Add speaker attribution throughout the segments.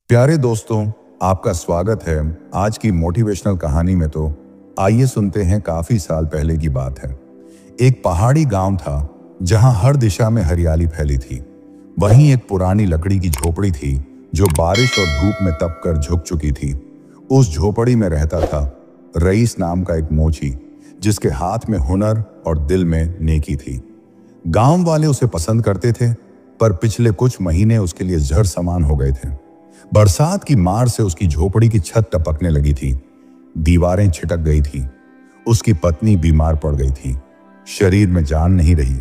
Speaker 1: प्यारे दोस्तों, आपका स्वागत है आज की मोटिवेशनल कहानी में। तो आइए सुनते हैं। काफी साल पहले की बात है। एक पहाड़ी गांव था जहां हर दिशा में हरियाली फैली थी। वहीं एक पुरानी लकड़ी की झोपड़ी थी जो बारिश और धूप में तप कर झुक चुकी थी। उस झोपड़ी में रहता था रईस नाम का एक मोची, जिसके हाथ में हुनर और दिल में नेकी थी। गांव वाले उसे पसंद करते थे, पर पिछले कुछ महीने उसके लिए जहर समान हो गए थे। बरसात की मार से उसकी झोपड़ी की छत टपकने लगी थी, दीवारें छिटक गई थी। उसकी पत्नी बीमार पड़ गई थी। शरीर में जान नहीं रही,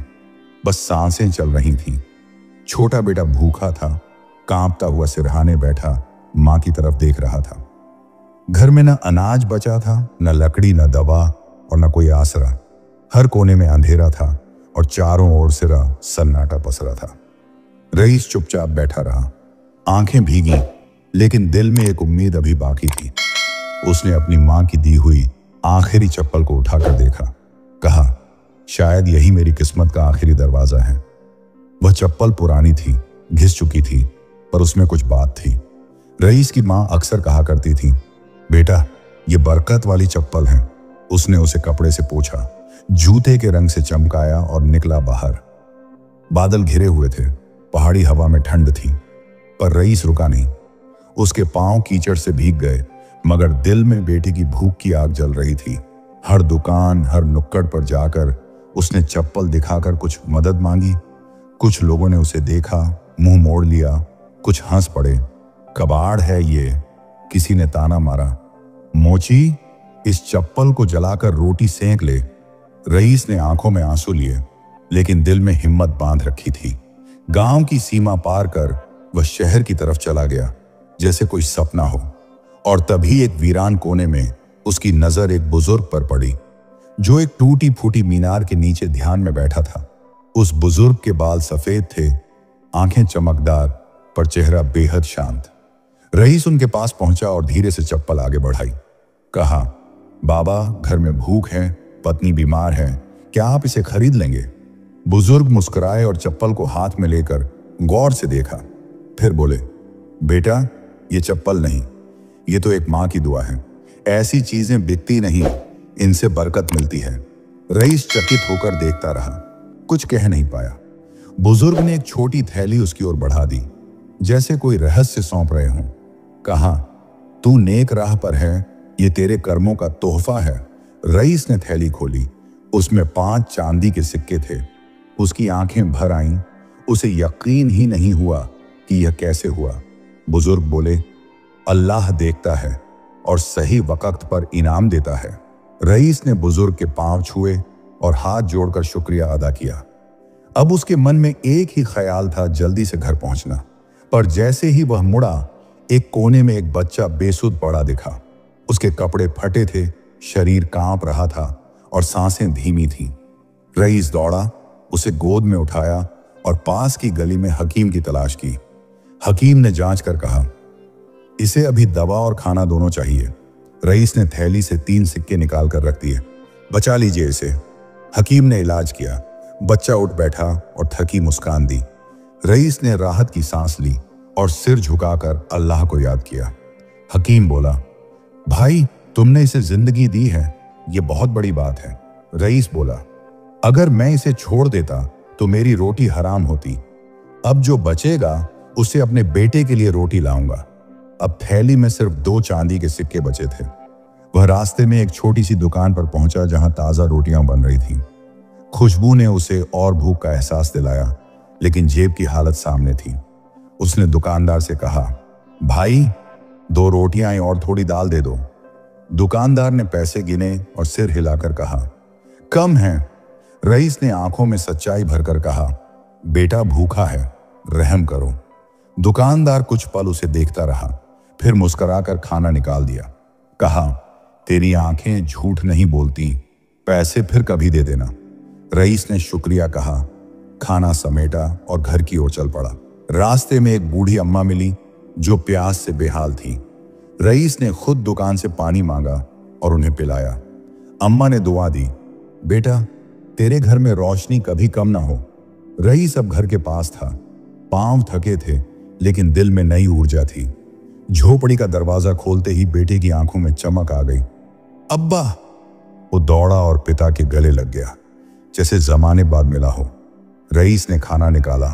Speaker 1: बस सांसें चल रही थीं। छोटा बेटा भूखा था, कांपता हुआ सिरहाने बैठा मां की तरफ देख रहा था। घर में न अनाज बचा था, न लकड़ी, न दवा और न कोई आसरा। हर कोने में अंधेरा था और चारों ओर सिरा सन्नाटा पसरा था। रईस चुपचाप बैठा रहा, आंखें भीगी, लेकिन दिल में एक उम्मीद अभी बाकी थी। उसने अपनी मां की दी हुई आखिरी चप्पल को उठाकर देखा। कहा, शायद यही मेरी किस्मत का आखिरी दरवाजा है। वह चप्पल पुरानी थी, घिस चुकी थी, पर उसमें कुछ बात थी। रईस की मां अक्सर कहा करती थी, बेटा, ये बरकत वाली चप्पल है। उसने उसे कपड़े से पोंछा, जूते के रंग से चमकाया और निकला बाहर। बादल घिरे हुए थे, पहाड़ी हवा में ठंड थी, पर रईस रुका नहीं। उसके पांव कीचड़ से भीग गए, मगर दिल में बेटे की भूख की आग जल रही थी। हर दुकान, हर नुक्कड़ पर जाकर उसने चप्पल दिखाकर कुछ मदद मांगी। कुछ लोगों ने उसे देखा, मुंह मोड़ लिया, कुछ हंस पड़े। कबाड़ है ये, किसी ने ताना मारा। मोची, इस चप्पल को जलाकर रोटी सेंक ले। रईस ने आंखों में आंसू लिए, लेकिन दिल में हिम्मत बांध रखी थी। गांव की सीमा पार कर वह शहर की तरफ चला गया, जैसे कोई सपना हो। और तभी एक वीरान कोने में उसकी नजर एक बुजुर्ग पर पड़ी, जो एक टूटी फूटी मीनार के नीचे ध्यान में बैठा था। उस बुजुर्ग के बाल सफेद थे, आंखें चमकदार, पर चेहरा बेहद शांत। रईस उनके पास पहुंचा और धीरे से चप्पल आगे बढ़ाई। कहा, बाबा, घर में भूख है, पत्नी बीमार है, क्या आप इसे खरीद लेंगे? बुजुर्ग मुस्कुराए और चप्पल को हाथ में लेकर गौर से देखा। फिर बोले, बेटा, ये चप्पल नहीं, ये तो एक मां की दुआ है। ऐसी चीजें बिकती नहीं, इनसे बरकत मिलती है। रईस चकित होकर देखता रहा, कुछ कह नहीं पाया। बुजुर्ग ने एक छोटी थैली उसकी ओर बढ़ा दी, जैसे कोई रहस्य सौंप रहे हों। कहा, तू नेक राह पर है, ये तेरे कर्मों का तोहफा है। रईस ने थैली खोली, उसमें 5 चांदी के सिक्के थे। उसकी आंखें भर आईं, उसे यकीन ही नहीं हुआ कि यह कैसे हुआ। बुजुर्ग बोले, अल्लाह देखता है और सही वक्त पर इनाम देता है। रईस ने बुजुर्ग के पांव छुए और हाथ जोड़कर शुक्रिया अदा किया। अब उसके मन में एक ही ख्याल था, जल्दी से घर पहुंचना। पर जैसे ही वह मुड़ा, एक कोने में एक बच्चा बेसुध पड़ा दिखा। उसके कपड़े फटे थे, शरीर कांप रहा था और सांसें धीमी थीं। रईस दौड़ा, उसे गोद में उठाया और पास की गली में हकीम की तलाश की। हकीम ने जांच कर कहा, इसे अभी दवा और खाना दोनों चाहिए। रईस ने थैली से 3 सिक्के निकाल कर रख दिए। बचा लीजिए इसे। हकीम ने इलाज किया। बच्चा उठ बैठा और थकी मुस्कान दी। रईस ने राहत की सांस ली और सिर झुकाकर अल्लाह को याद किया। हकीम बोला, भाई, तुमने इसे जिंदगी दी है, ये बहुत बड़ी बात है। रईस बोला, अगर मैं इसे छोड़ देता तो मेरी रोटी हराम होती। अब जो बचेगा उसे अपने बेटे के लिए रोटी लाऊंगा। अब थैली में सिर्फ 2 चांदी के सिक्के बचे थे। वह रास्ते में एक छोटी सी दुकान पर पहुंचा, जहां ताजा रोटियां बन रही थीं। खुशबू ने उसे और भूख का एहसास दिलाया, लेकिन जेब की हालत सामने थी। उसने दुकानदार से कहा, भाई, 2 रोटियां और थोड़ी दाल दे दो। दुकानदार ने पैसे गिने और सिर हिलाकर कहा, कम है। रईस ने आंखों में सच्चाई भरकर कहा, बेटा भूखा है, रहम करो। दुकानदार कुछ पल उसे देखता रहा, फिर मुस्कुराकर खाना निकाल दिया। कहा, तेरी आंखें झूठ नहीं बोलती, पैसे फिर कभी दे देना। रईस ने शुक्रिया कहा, खाना समेटा और घर की ओर चल पड़ा। रास्ते में एक बूढ़ी अम्मा मिली, जो प्यास से बेहाल थी। रईस ने खुद दुकान से पानी मांगा और उन्हें पिलाया। अम्मा ने दुआ दी, बेटा, तेरे घर में रोशनी कभी कम ना हो। रईस अब घर के पास था। पांव थके थे, लेकिन दिल में नई ऊर्जा थी। झोपड़ी का दरवाजा खोलते ही बेटे की आंखों में चमक आ गई। अब्बा! वो दौड़ा और पिता के गले लग गया, जैसे जमाने बाद मिला हो। रईस ने खाना निकाला,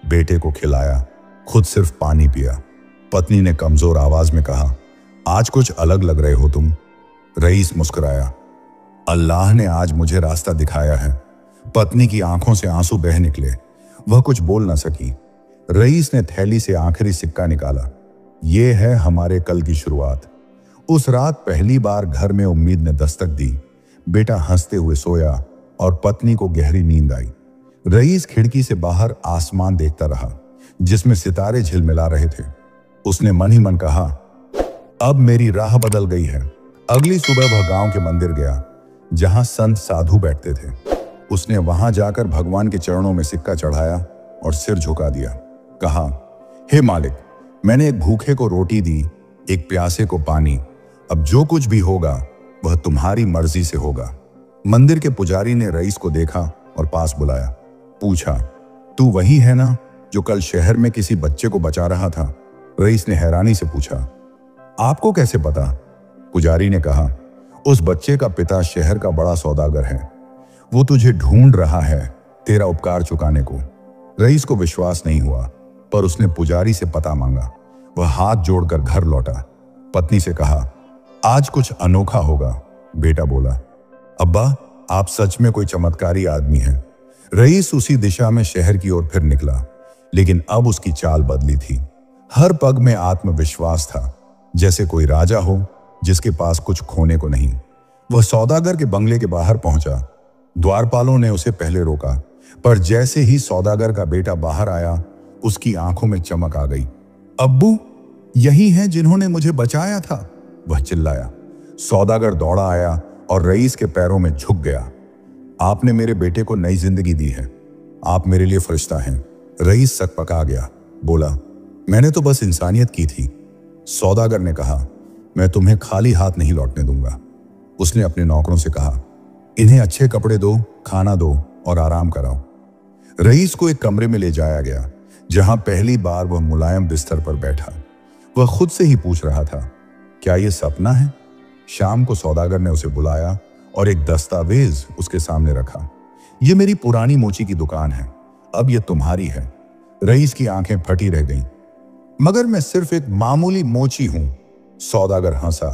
Speaker 1: बेटे को खिलाया, खुद सिर्फ पानी पिया। पत्नी ने कमजोर आवाज में कहा, आज कुछ अलग लग रहे हो तुम। रईस मुस्कुराया, अल्लाह ने आज मुझे रास्ता दिखाया है। पत्नी की आंखों से आंसू बह निकले, वह कुछ बोल न सकी। रईस ने थैली से आखिरी सिक्का निकाला। ये है हमारे कल की शुरुआत। उस रात पहली बार घर में उम्मीद ने दस्तक दी। बेटा हंसते हुए सोया और पत्नी को गहरी नींद आई। रईस खिड़की से बाहर आसमान देखता रहा, जिसमें सितारे झिलमिला रहे थे। उसने मन ही मन कहा, अब मेरी राह बदल गई है। अगली सुबह वह गांव के मंदिर गया, जहां संत साधु बैठते थे। उसने वहां जाकर भगवान के चरणों में सिक्का चढ़ाया और सिर झुका दिया। कहा, हे मालिक, मैंने एक भूखे को रोटी दी, एक प्यासे को पानी। अब जो कुछ भी होगा वह तुम्हारी मर्जी से होगा। मंदिर के पुजारी ने रईस को देखा और पास बुलाया। पूछा, तू वही है ना जो कल शहर में किसी बच्चे को बचा रहा था? रईस ने हैरानी से पूछा, आपको कैसे पता? पुजारी ने कहा, उस बच्चे का पिता शहर का बड़ा सौदागर है। वो तुझे ढूंढ रहा है तेरा उपकार चुकाने को। रईस को विश्वास नहीं हुआ, पर उसने पुजारी से पता मांगा। वह हाथ जोड़कर घर लौटा। पत्नी से कहा, आज कुछ अनोखा होगा। बेटा बोला, अब्बा, आप सच में कोई चमत्कारी आदमी हैं। रईस उसी दिशा में शहर की ओर फिर निकला, लेकिन अब उसकी चाल बदली थी। हर पग में आत्मविश्वास था, जैसे कोई राजा हो जिसके पास कुछ खोने को नहीं। वह सौदागर के बंगले के बाहर पहुंचा। द्वारपालों ने उसे पहले रोका, पर जैसे ही सौदागर का बेटा बाहर आया, उसकी आंखों में चमक आ गई। अब्बू, यही हैं जिन्होंने मुझे बचाया था, वह चिल्लाया। सौदागर दौड़ा आया और रईस के पैरों में झुक गया। आपने मेरे बेटे को नई जिंदगी दी है। आप मेरे लिए फरिश्ता हैं। रईस सकपका गया, बोला, मैंने तो बस इंसानियत की थी। सौदागर ने कहा, मैं तुम्हें खाली हाथ नहीं लौटने दूंगा। उसने अपने नौकरों से कहा, इन्हें अच्छे कपड़े दो, खाना दो और आराम कराओ। रईस को एक कमरे में ले जाया गया, जहां पहली बार वह मुलायम बिस्तर पर बैठा। वह खुद से ही पूछ रहा था, क्या यह सपना है? शाम को सौदागर ने उसे बुलाया और एक दस्तावेज उसके सामने रखा। यह मेरी पुरानी मोची की दुकान है, अब यह तुम्हारी है। रईस की आंखें फटी रह गईं। मगर मैं सिर्फ एक मामूली मोची हूं। सौदागर हंसा,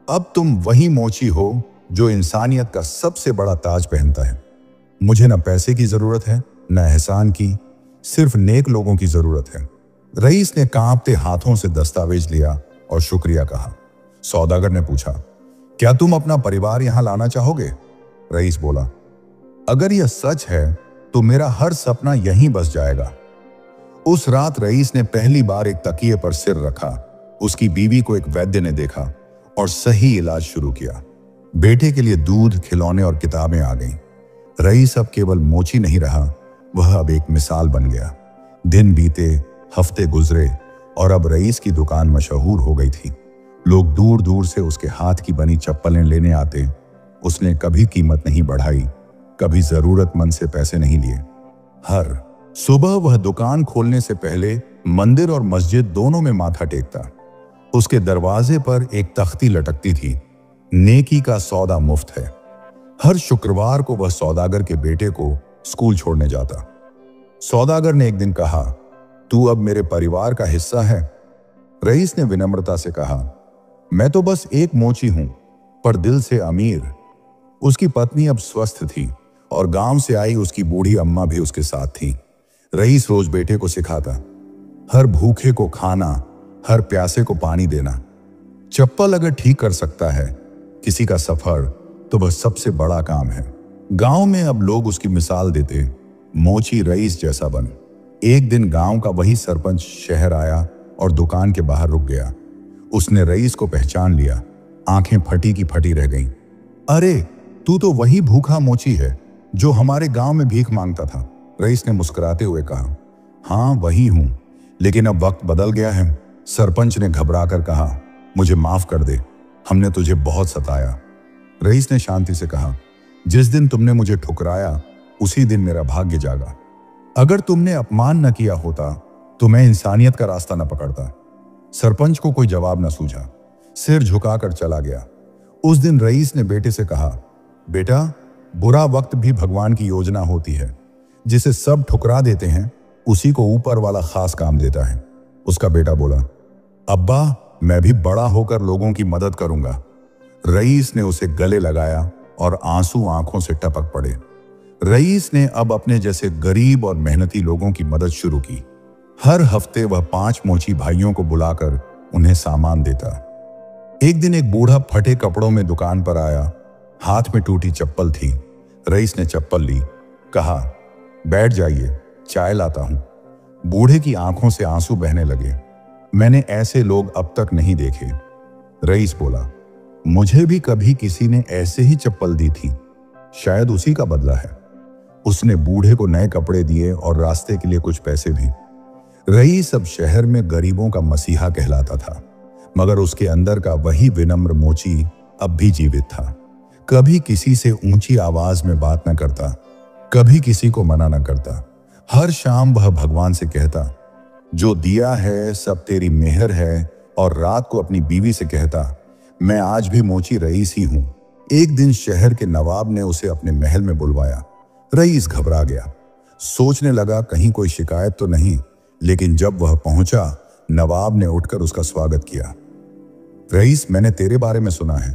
Speaker 1: अब तुम वही मोची हो जो इंसानियत का सबसे बड़ा ताज पहनता है। मुझे न पैसे की जरूरत है, न एहसान की, सिर्फ नेक लोगों की जरूरत है। रईस ने कांपते हाथों से दस्तावेज लिया और शुक्रिया कहा। सौदागर ने पूछा, क्या तुम अपना परिवार यहां लाना चाहोगे? रईस बोला, अगर यह सच है तो मेरा हर सपना यहीं बस जाएगा। उस रात रईस ने पहली बार एक तकिए पर सिर रखा। उसकी बीवी को एक वैद्य ने देखा और सही इलाज शुरू किया। बेटे के लिए दूध, खिलौने और किताबें आ गईं। रईस अब केवल मोची नहीं रहा, वह अब एक मिसाल बन गया। दिन बीते, हफ्ते गुजरे और अब रईस की दुकान मशहूर हो गई थी। लोग दूर दूर से उसके हाथ की बनी चप्पलें लेने आते। उसने कभी कीमत नहीं बढ़ाई, कभी जरूरतमंद से पैसे नहीं लिए। हर सुबह वह दुकान खोलने से पहले मंदिर और मस्जिद दोनों में माथा टेकता। उसके दरवाजे पर एक तख्ती लटकती थी, नेकी का सौदा मुफ्त है। हर शुक्रवार को वह सौदागर के बेटे को स्कूल छोड़ने जाता। सौदागर ने एक दिन कहा, तू अब मेरे परिवार का हिस्सा है। रईस ने विनम्रता से कहा, मैं तो बस एक मोची हूं, पर दिल से अमीर। उसकी पत्नी अब स्वस्थ थी और गांव से आई उसकी बूढ़ी अम्मा भी उसके साथ थी। रईस रोज बेटे को सिखाता, हर भूखे को खाना, हर प्यासे को पानी देना। चप्पल अगर ठीक कर सकता है किसी का सफर, तो वह सबसे बड़ा काम है। गांव में अब लोग उसकी मिसाल देते, मोची रईस जैसा बन। एक दिन गांव का वही सरपंच शहर आया और दुकान के बाहर रुक गया। उसने रईस को पहचान लिया। आंखें फटी की फटी रह गईं। अरे, तू तो वही भूखा मोची है जो हमारे गांव में भीख मांगता था। रईस ने मुस्कुराते हुए कहा, हाँ वही हूं, लेकिन अब वक्त बदल गया है। सरपंच ने घबराकर कहा, मुझे माफ कर दे, हमने तुझे बहुत सताया। रईस ने शांति से कहा, जिस दिन तुमने मुझे ठुकराया उसी दिन मेरा भाग्य जागा। अगर तुमने अपमान न किया होता तो मैं इंसानियत का रास्ता न पकड़ता। सरपंच को कोई जवाब न सूझा, सिर झुकाकर चला गया। उस दिन रईस ने बेटे से कहा, बेटा, बुरा वक्त भी भगवान की योजना होती है। जिसे सब ठुकरा देते हैं उसी को ऊपर वाला खास काम देता है। उसका बेटा बोला, अब्बा, मैं भी बड़ा होकर लोगों की मदद करूंगा। रईस ने उसे गले लगाया और आंसू आंखों से टपक पड़े। रईस ने अब अपने जैसे गरीब और मेहनती लोगों की मदद शुरू की। हर हफ्ते वह 5 मोची भाइयों को बुलाकर उन्हें सामान देता। एक दिन एक बूढ़ा फटे कपड़ों में दुकान पर आया। हाथ में टूटी चप्पल थी। रईस ने चप्पल ली, कहा, बैठ जाइए, चाय लाता हूं। बूढ़े की आंखों से आंसू बहने लगे। मैंने ऐसे लोग अब तक नहीं देखे। रईस बोला, मुझे भी कभी किसी ने ऐसे ही चप्पल दी थी, शायद उसी का बदला है। उसने बूढ़े को नए कपड़े दिए और रास्ते के लिए कुछ पैसे भी। रईस अब शहर में गरीबों का मसीहा कहलाता था, मगर उसके अंदर का वही विनम्र मोची अब भी जीवित था। कभी किसी से ऊंची आवाज में बात न करता, कभी किसी को मना न करता। हर शाम वह भगवान से कहता, जो दिया है सब तेरी मेहर है, और रात को अपनी बीवी से कहता, मैं आज भी मोची रईस ही हूं। एक दिन शहर के नवाब ने उसे अपने महल में बुलवाया। रईस घबरा गया, सोचने लगा कहीं कोई शिकायत तो नहीं। लेकिन जब वह पहुंचा, नवाब ने उठकर उसका स्वागत किया। रईस, मैंने तेरे बारे में सुना है,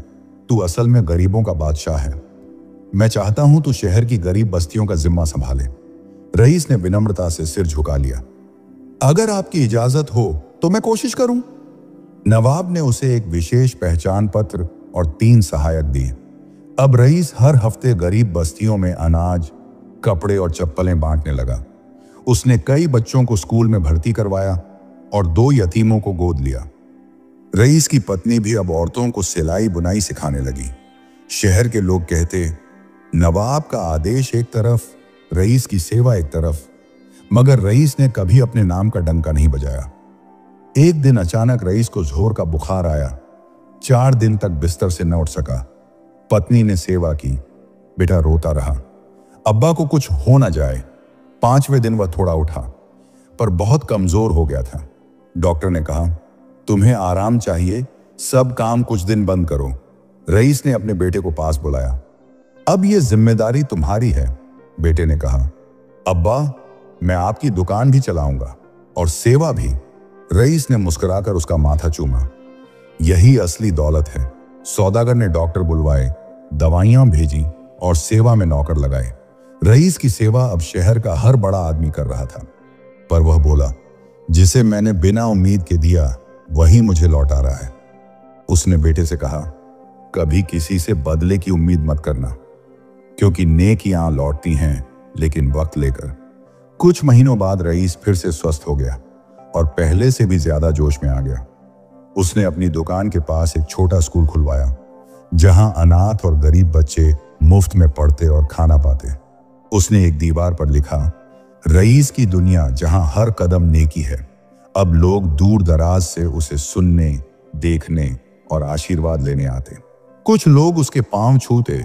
Speaker 1: तू असल में गरीबों का बादशाह है। मैं चाहता हूं तू शहर की गरीब बस्तियों का जिम्मा संभाले। रईस ने विनम्रता से सिर झुका लिया। अगर आपकी इजाजत हो तो मैं कोशिश करूं। नवाब ने उसे एक विशेष पहचान पत्र और 3 सहायक दिए। अब रईस हर हफ्ते गरीब बस्तियों में अनाज, कपड़े और चप्पलें बांटने लगा। उसने कई बच्चों को स्कूल में भर्ती करवाया और 2 यतीमों को गोद लिया। रईस की पत्नी भी अब औरतों को सिलाई बुनाई सिखाने लगी। शहर के लोग कहते, नवाब का आदेश एक तरफ, रईस की सेवा एक तरफ। मगर रईस ने कभी अपने नाम का डंका नहीं बजाया। एक दिन अचानक रईस को जोर का बुखार आया। 4 दिन तक बिस्तर से न उठ सका। पत्नी ने सेवा की। बेटा रोता रहा, अब्बा को कुछ हो ना जाए। 5वें दिन वह थोड़ा उठा, पर बहुत कमजोर हो गया था। डॉक्टर ने कहा, तुम्हें आराम चाहिए, सब काम कुछ दिन बंद करो। रईस ने अपने बेटे को पास बुलाया। अब यह जिम्मेदारी तुम्हारी है। बेटे ने कहा, अब्बा, मैं आपकी दुकान भी चलाऊंगा और सेवा भी। रईस ने मुस्कुराकर उसका माथा चूमा। यही असली दौलत है। सौदागर ने डॉक्टर बुलवाए, दवाइयां भेजी और सेवा में नौकर लगाए। रईस की सेवा अब शहर का हर बड़ा आदमी कर रहा था। पर वह बोला, जिसे मैंने बिना उम्मीद के दिया वही मुझे लौटा रहा है। उसने बेटे से कहा, कभी किसी से बदले की उम्मीद मत करना, क्योंकि नेकियां लौटती हैं लेकिन वक्त लेकर। कुछ महीनों बाद रईस फिर से स्वस्थ हो गया और पहले से भी ज्यादा जोश में आ गया। उसने अपनी दुकान के पास एक छोटा स्कूल खुलवाया, जहां अनाथ और गरीब बच्चे मुफ्त में पढ़ते और खाना पाते। उसने एक दीवार पर लिखा, रईस की दुनिया जहां हर कदम नेकी है। अब लोग दूर दराज से उसे सुनने, देखने और आशीर्वाद लेने आते। कुछ लोग उसके पांव छूते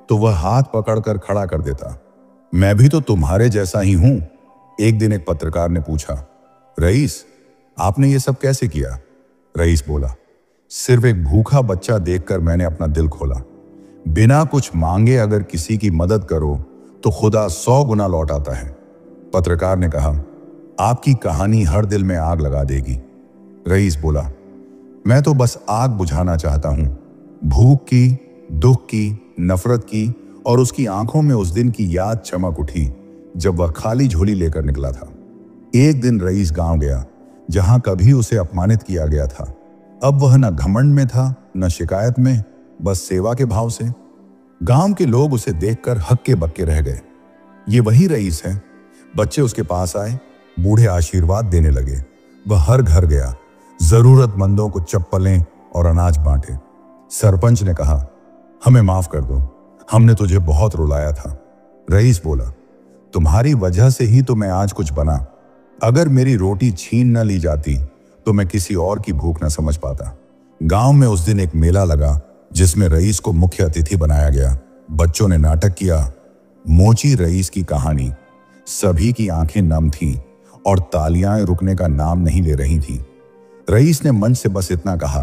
Speaker 1: तो वह हाथ पकड़कर खड़ा कर देता। मैं भी तो तुम्हारे जैसा ही हूं। एक दिन एक पत्रकार ने पूछा, रईस, आपने ये सब कैसे किया? रईस बोला, सिर्फ एक भूखा बच्चा देखकर मैंने अपना दिल खोला। बिना कुछ मांगे अगर किसी की मदद करो तो खुदा 100 गुना लौट आता है। पत्रकार ने कहा, आपकी कहानी हर दिल में आग लगा देगी। रईस बोला, मैं तो बस आग बुझाना चाहता हूं, भूख की, दुख की, नफरत की, और उसकी आंखों में उस दिन की याद चमक उठी जब वह खाली झोली लेकर निकला था। एक दिन रईस गांव गया, जहां कभी उसे अपमानित किया गया था। अब वह न घमंड में था, न शिकायत में, बस सेवा के भाव से। गांव के लोग उसे देखकर हक्के बक्के रह गए। ये वही रईस है। बच्चे उसके पास आए, बूढ़े आशीर्वाद देने लगे। वह हर घर गया, जरूरतमंदों को चप्पलें और अनाज बांटे। सरपंच ने कहा, हमें माफ कर दो, हमने तुझे बहुत रुलाया था। रईस बोला, तुम्हारी वजह से ही तो मैं आज कुछ बना। अगर मेरी रोटी छीन न ली जाती तो मैं किसी और की भूख न समझ पाता। गांव में उस दिन एक मेला लगा जिसमें रईस को मुख्य अतिथि बनाया गया। बच्चों ने नाटक किया, मोची रईस की कहानी। सभी की आंखें नम थीं और तालियां रुकने का नाम नहीं ले रही थीं। रईस ने मन से बस इतना कहा,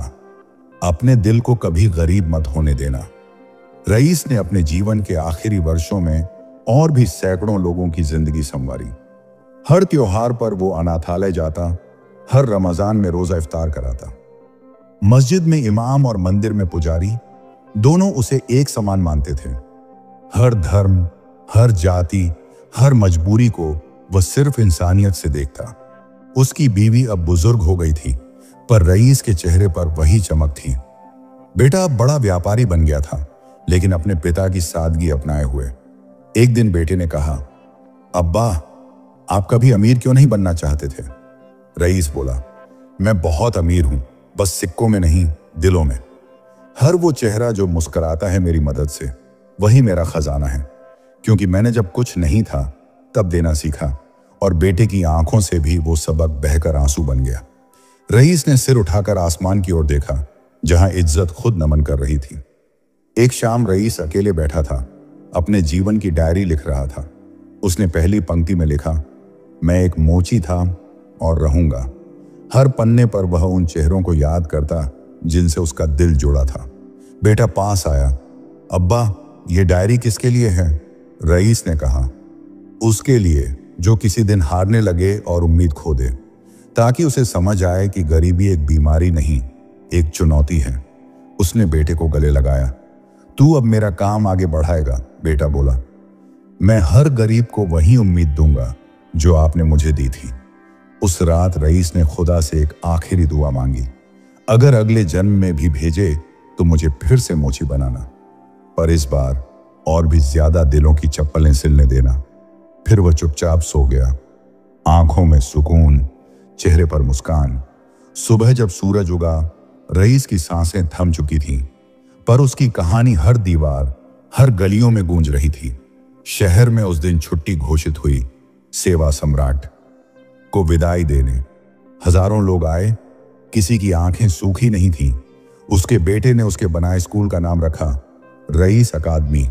Speaker 1: अपने दिल को कभी गरीब मत होने देना। रईस ने अपने जीवन के आखिरी वर्षों में और भी सैकड़ों लोगों की जिंदगी संवारी। हर त्योहार पर वो अनाथालय जाता, हर रमजान में रोजा इफ्तार कराता। मस्जिद में इमाम और मंदिर में पुजारी दोनों उसे एक समान मानते थे। हर धर्म, हर जाति, हर मजबूरी को वह सिर्फ इंसानियत से देखता। उसकी बीवी अब बुजुर्ग हो गई थी, पर रईस के चेहरे पर वही चमक थी। बेटा अब बड़ा व्यापारी बन गया था, लेकिन अपने पिता की सादगी अपनाए हुए। एक दिन बेटे ने कहा, अब्बा, आप कभी अमीर क्यों नहीं बनना चाहते थे? रईस बोला, मैं बहुत अमीर हूं, बस सिक्कों में नहीं, दिलों में। हर वो चेहरा जो मुस्कुराता है मेरी मदद से, वही मेरा खजाना है। क्योंकि मैंने जब कुछ नहीं था तब देना सीखा, और बेटे की आंखों से भी वो सबक बहकर आंसू बन गया। रईस ने सिर उठाकर आसमान की ओर देखा, जहां इज्जत खुद नमन कर रही थी। एक शाम रईस अकेले बैठा था, अपने जीवन की डायरी लिख रहा था। उसने पहली पंक्ति में लिखा, मैं एक मोची था और रहूंगा। हर पन्ने पर वह उन चेहरों को याद करता जिनसे उसका दिल जुड़ा था। बेटा पास आया, अब्बा ये डायरी किसके लिए है? रईस ने कहा, उसके लिए जो किसी दिन हारने लगे और उम्मीद खो दे, ताकि उसे समझ आए कि गरीबी एक बीमारी नहीं, एक चुनौती है। उसने बेटे को गले लगाया। तू अब मेरा काम आगे बढ़ाएगा, बेटा बोला। मैं हर गरीब को वही उम्मीद दूंगा जो आपने मुझे दी थी। उस रात रईस ने खुदा से एक आखिरी दुआ मांगी, अगर अगले जन्म में भी भेजे तो मुझे फिर से मोची बनाना, पर इस बार और भी ज्यादा दिलों की चप्पलें सिलने देना। फिर वह चुपचाप सो गया, आंखों में सुकून, चेहरे पर मुस्कान। सुबह जब सूरज उगा, रईस की सांसें थम चुकी थीं, पर उसकी कहानी हर दीवार, हर गलियों में गूंज रही थी। शहर में उस दिन छुट्टी घोषित हुई। सेवा सम्राट को विदाई देने हजारों लोग आए। किसी की आंखें सूखी नहीं थीं। उसके बेटे ने उसके बनाए स्कूल का नाम रखा रईस अकादमी,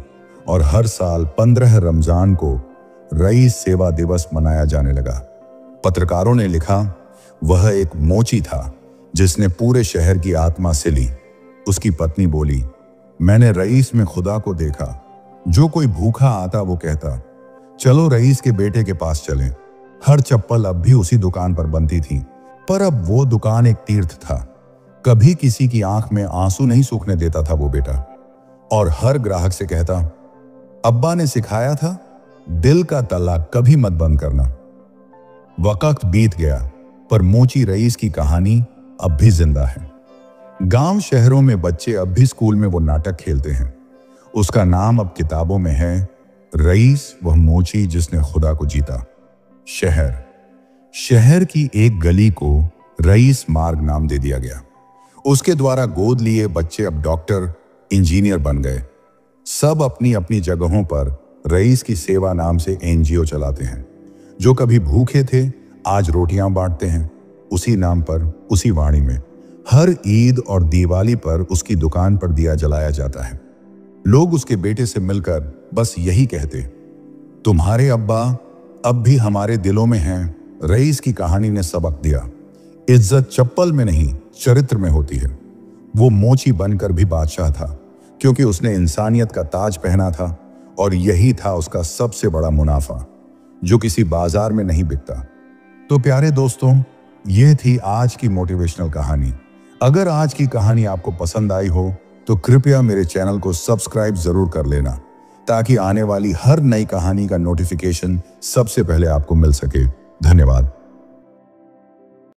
Speaker 1: और हर साल 15 रमजान को रईस सेवा दिवस मनाया जाने लगा। पत्रकारों ने लिखा, वह एक मोची था जिसने पूरे शहर की आत्मा से ली। उसकी पत्नी बोली, मैंने रईस में खुदा को देखा। जो कोई भूखा आता वो कहता, चलो रईस के बेटे के पास चलें। हर चप्पल अब भी उसी दुकान पर बनती थी, पर अब वो दुकान एक तीर्थ था। कभी किसी की आंख में आंसू नहीं सूखने देता था वो बेटा। और हर ग्राहक से कहता, अब्बा ने सिखाया था, दिल का तल्ला कभी मत बंद करना। वक्त बीत गया, पर मोची रईस की कहानी अब भी जिंदा है। गांव शहरों में बच्चे अब भी स्कूल में वो नाटक खेलते हैं। उसका नाम अब किताबों में है, रईस वह मोची जिसने खुदा को जीता। शहर की एक गली को रईस मार्ग नाम दे दिया गया। उसके द्वारा गोद लिए बच्चे अब डॉक्टर, इंजीनियर बन गए। सब अपनी अपनी जगहों पर रईस की सेवा नाम से एनजीओ चलाते हैं। जो कभी भूखे थे आज रोटियां बांटते हैं, उसी नाम पर, उसी वाणी में। हर ईद और दिवाली पर उसकी दुकान पर दिया जलाया जाता है। लोग उसके बेटे से मिलकर बस यही कहते, तुम्हारे अब्बा अब भी हमारे दिलों में हैं। रईस की कहानी ने सबक दिया, इज्जत चप्पल में नहीं, चरित्र में होती है। वो मोची बनकर भी बादशाह था, क्योंकि उसने इंसानियत का ताज पहना था, और यही था उसका सबसे बड़ा मुनाफा, जो किसी बाजार में नहीं बिकता। तो प्यारे दोस्तों, ये थी आज की मोटिवेशनल कहानी। अगर आज की कहानी आपको पसंद आई हो तो कृपया मेरे चैनल को सब्सक्राइब जरूर कर लेना, ताकि आने वाली हर नई कहानी का नोटिफिकेशन सबसे पहले आपको मिल सके। धन्यवाद।